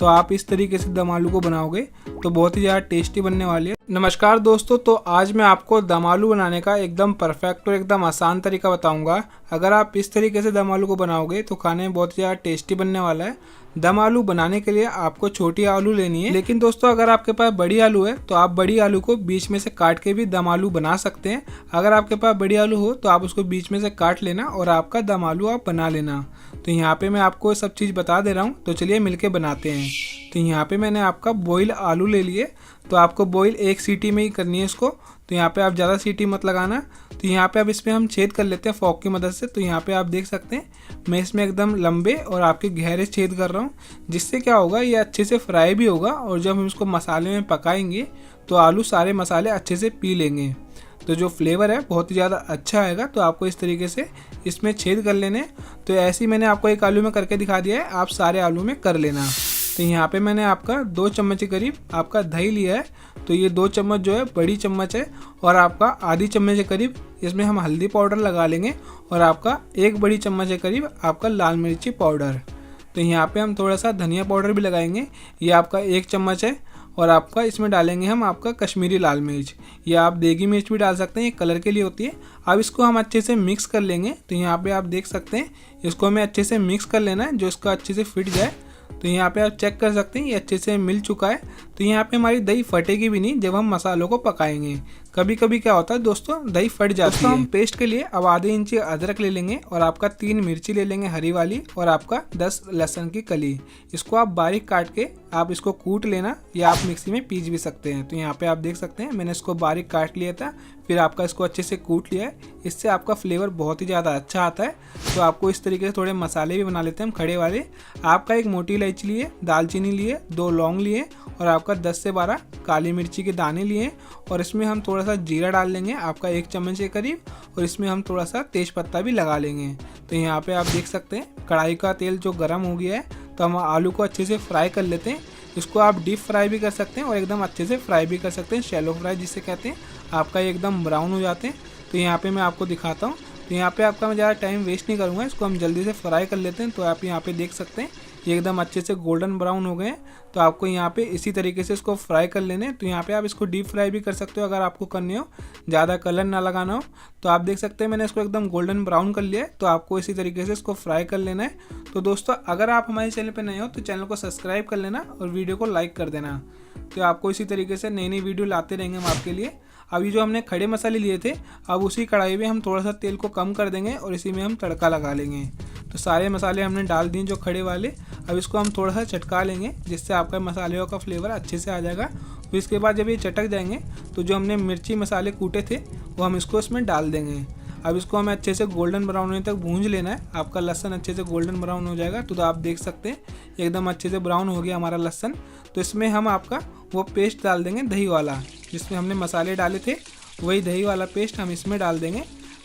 तो आप इस तरीके से दम आलू को बनाओगे तो बहुत ही ज़्यादा टेस्टी बनने वाली है। नमस्कार दोस्तों, तो आज मैं आपको दम आलू बनाने का एकदम परफेक्ट और एकदम आसान तरीका बताऊंगा। अगर आप इस तरीके से दम आलू को बनाओगे तो खाने में बहुत ही ज़्यादा टेस्टी बनने वाला है। दम आलू बनाने के लिए आपको छोटी आलू लेनी है, लेकिन दोस्तों अगर आपके पास बड़ी आलू है तो आप बड़ी आलू को बीच में से काट के भी दम आलू बना सकते हैं। अगर आपके पास बड़ी आलू हो तो आप उसको बीच में से काट लेना और आपका दम आलू आप बना लेना। तो यहाँ पे मैं आपको सब चीज़ बता दे रहा हूँ, तो चलिए मिलके बनाते हैं। तो यहाँ पे मैंने आपका बॉईल आलू ले लिए, तो आपको बॉईल एक सीटी में ही करनी है इसको। तो यहाँ पे आप ज़्यादा सीटी मत लगाना। तो यहाँ पे अब इसमें हम छेद कर लेते हैं फॉक की मदद से। तो यहाँ पे आप देख सकते हैं मैं इसमें एकदम लंबे और आपके गहरे छेद कर रहा हूँ, जिससे क्या होगा ये अच्छे से फ्राई भी होगा और जब हम इसको मसाले में पकाएंगे तो आलू सारे मसाले अच्छे से पी लेंगे, तो जो फ्लेवर है बहुत ही ज़्यादा अच्छा आएगा। तो आपको इस तरीके से इसमें छेद कर लेने। तो ऐसे ही मैंने आपको एक आलू में करके दिखा दिया है, आप सारे आलू में कर लेना। तो यहाँ पे मैंने आपका 2 चम्मच के करीब आपका दही लिया है। तो ये 2 चम्मच जो है बड़ी चम्मच है और आपका आधी चम्मच के करीब इसमें हम हल्दी पाउडर लगा लेंगे और आपका 1 बड़ी चम्मच के करीब आपका लाल मिर्ची पाउडर। तो यहाँ पे हम थोड़ा सा धनिया पाउडर भी लगाएंगे, ये आपका 1 चम्मच है। और आपका इसमें डालेंगे हम आपका कश्मीरी लाल मिर्च, या आप देगी मिर्च भी डाल सकते हैं, ये कलर के लिए होती है। अब इसको हम अच्छे से मिक्स कर लेंगे। तो यहाँ पे आप देख सकते हैं इसको हमें अच्छे से मिक्स कर लेना है, जो इसका अच्छे से फिट जाए। तो यहाँ पे आप चेक कर सकते हैं ये अच्छे से मिल चुका है। तो यहाँ पे हमारी दही फटेगी भी नहीं जब हम मसालों को पकाएंगे। कभी कभी क्या होता है दोस्तों, दही फट जाती है। हम पेस्ट के लिए अब आधे इंची अदरक ले लेंगे और आपका 3 मिर्ची ले लेंगे हरी वाली और आपका 10 लहसुन की कली। इसको आप बारीक काट के आप इसको कूट लेना, या आप मिक्सी में पीस भी सकते हैं। तो यहाँ पे आप देख सकते हैं मैंने इसको बारीक काट लिया था, फिर आपका इसको अच्छे से कूट लिया है। इससे आपका फ्लेवर बहुत ही ज़्यादा अच्छा आता है। तो आपको इस तरीके से थोड़े मसाले भी बना लेते हैं हम खड़े वाले। आपका 1 मोटी इलायची लिए, दालचीनी लिए, 2 लौंग लिए और आपका 10 से 12 काली मिर्ची के दाने लिए। और इसमें हम थोड़ा सा जीरा डाल लेंगे आपका 1 चम्मच के करीब, और इसमें हम थोड़ा सा तेज पत्ता भी लगा लेंगे। तो यहाँ पे आप देख सकते हैं कढ़ाई का तेल जो गर्म हो गया है, तो हम आलू को अच्छे से फ्राई कर लेते हैं। इसको आप डीप फ्राई भी कर सकते हैं और एकदम अच्छे से फ्राई भी कर सकते हैं, शैलो फ्राई जिसे कहते हैं। आपका एकदम ब्राउन हो जाते हैं। तो यहाँ पे मैं आपको दिखाता हूँ। तो यहाँ पे आपका मैं ज़्यादा टाइम वेस्ट नहीं करूँगा, इसको हम जल्दी से फ्राई कर लेते हैं। तो आप यहाँ पे देख सकते हैं ये एकदम अच्छे से गोल्डन ब्राउन हो गए हैं। तो आपको यहाँ पे इसी तरीके से इसको फ्राई कर लेने। तो यहाँ पे आप इसको डीप फ्राई भी कर सकते हो अगर आपको करनी हो, ज़्यादा कलर ना लगाना हो। तो आप देख सकते हैं मैंने इसको एकदम गोल्डन ब्राउन कर लिया है। तो आपको इसी तरीके से इसको फ्राई कर लेना है। तो दोस्तों अगर आप हमारे चैनल पर नए हो तो चैनल को सब्सक्राइब कर लेना और वीडियो को लाइक कर देना। तो आपको इसी तरीके से नई नई वीडियो लाते रहेंगे हम आपके लिए। अभी जो हमने खड़े मसाले लिए थे, अब उसी कढ़ाई में हम थोड़ा सा तेल को कम कर देंगे और इसी में हम तड़का लगा लेंगे। तो सारे मसाले हमने डाल दिए जो खड़े वाले। अब इसको हम थोड़ा सा चटका लेंगे, जिससे आपका मसालों का फ्लेवर अच्छे से आ जाएगा। फिर इसके बाद जब ये चटक जाएंगे तो जो हमने मिर्ची मसाले कूटे थे वो हम इसको इसमें डाल देंगे। अब इसको हमें अच्छे से गोल्डन ब्राउन होने तक भूंज लेना है। आपका लहसुन अच्छे से गोल्डन ब्राउन हो जाएगा। तो आप देख सकते हैं एकदम अच्छे से ब्राउन हो गया हमारा लहसुन। तो इसमें हम आपका वो पेस्ट डाल देंगे दही वाला, जिसमें हमने मसाले डाले थे, वही दही वाला पेस्ट हम इसमें डाल देंगे।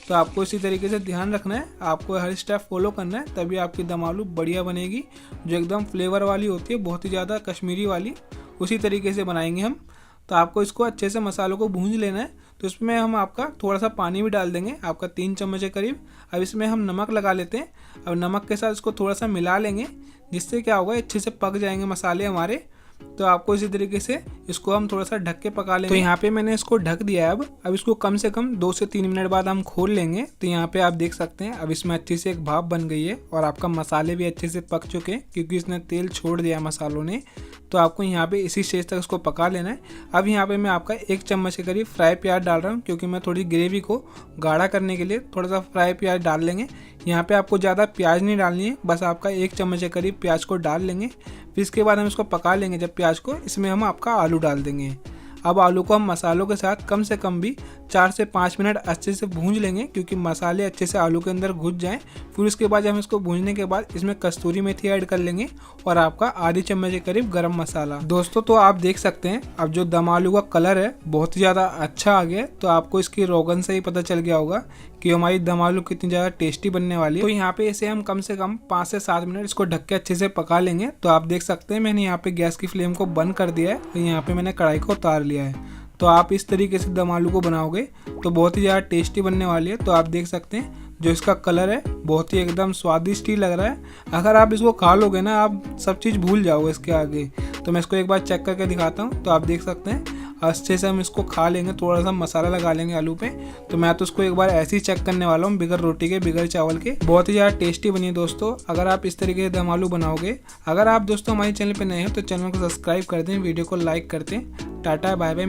तो आपको इसी तरीके से ध्यान रखना है, आपको हर स्टेप फॉलो करना है, तभी आपकी दम आलू बढ़िया बनेगी, जो एकदम फ्लेवर वाली होती है, बहुत ही ज़्यादा कश्मीरी वाली, उसी तरीके से बनाएंगे हम। तो आपको इसको अच्छे से मसालों को भूंज लेना है। तो इसमें हम आपका थोड़ा सा पानी भी डाल देंगे, आपका 3 चम्मच के करीब। अब इसमें हम नमक लगा लेते हैं। अब नमक के साथ इसको थोड़ा सा मिला लेंगे, जिससे क्या होगा अच्छे से पक जाएंगे मसाले हमारे। तो आपको इसी तरीके से इसको हम थोड़ा सा ढक के पका लेंगे। तो यहाँ पे मैंने इसको ढक दिया है। अब इसको कम से कम 2 से 3 मिनट बाद हम खोल लेंगे। तो यहाँ पे आप देख सकते हैं अब इसमें अच्छी से एक भाप बन गई है और आपका मसाले भी अच्छे से पक चुके हैं, क्योंकि इसने तेल छोड़ दिया मसालों ने। तो आपको यहाँ पे इसी स्टेज तक इसको पका लेना है। अब यहाँ पे मैं आपका 1 चम्मच के करीब फ्राई प्याज डाल रहा हूँ, क्योंकि मैं थोड़ी ग्रेवी को गाढ़ा करने के लिए थोड़ा सा फ्राई प्याज डाल लेंगे। यहाँ पे आपको ज़्यादा प्याज नहीं डालनी है, बस आपका 1 चम्मच के करीब प्याज को डाल लेंगे। फिर इसके बाद हम इसको पका लेंगे। जब प्याज को इसमें हम आपका आलू डाल देंगे। अब आलू को हम मसालों के साथ कम से कम भी 4 से 5 मिनट अच्छे से भूंज लेंगे, क्योंकि मसाले अच्छे से आलू के अंदर घुस जाएं। फिर उसके बाद हम इसको भूंजने के बाद इसमें कस्तूरी मेथी ऐड कर लेंगे और आपका आधी चम्मच के करीब गरम मसाला। दोस्तों तो आप देख सकते हैं अब जो दम आलू का कलर है बहुत ही ज़्यादा अच्छा आ गया है। तो आपको इसकी रोगन से ही पता चल गया होगा कि हमारी दम आलू कितनी ज़्यादा टेस्टी बनने वाली है। तो यहाँ पे इसे हम कम से कम 5 से 7 मिनट इसको ढक के अच्छे से पका लेंगे। तो आप देख सकते हैं मैंने यहाँ पे गैस की फ्लेम को बंद कर दिया है, तो यहाँ पे मैंने कढ़ाई को उतार लिया है। तो आप इस तरीके से दम आलू को बनाओगे तो बहुत ही ज़्यादा टेस्टी बनने वाली है। तो आप देख सकते हैं जो इसका कलर है बहुत ही एकदम स्वादिष्ट ही लग रहा है। अगर आप इसको खा लोगे ना, आप सब चीज़ भूल जाओगे इसके आगे। तो मैं इसको एक बार चेक करके दिखाता हूँ। तो आप देख सकते हैं अच्छे से हम इसको खा लेंगे, थोड़ा सा मसाला लगा लेंगे आलू पे। तो मैं तो इसको एक बार ऐसे ही चेक करने वाला हूँ, बिगर रोटी के, बिगर चावल के। बहुत ही ज़्यादा टेस्टी बनी है दोस्तों, अगर आप इस तरीके से दम आलू बनाओगे। अगर आप दोस्तों हमारे चैनल पे नए हैं तो चैनल को सब्सक्राइब कर दें, वीडियो को लाइक कर दें। Tata bye bye.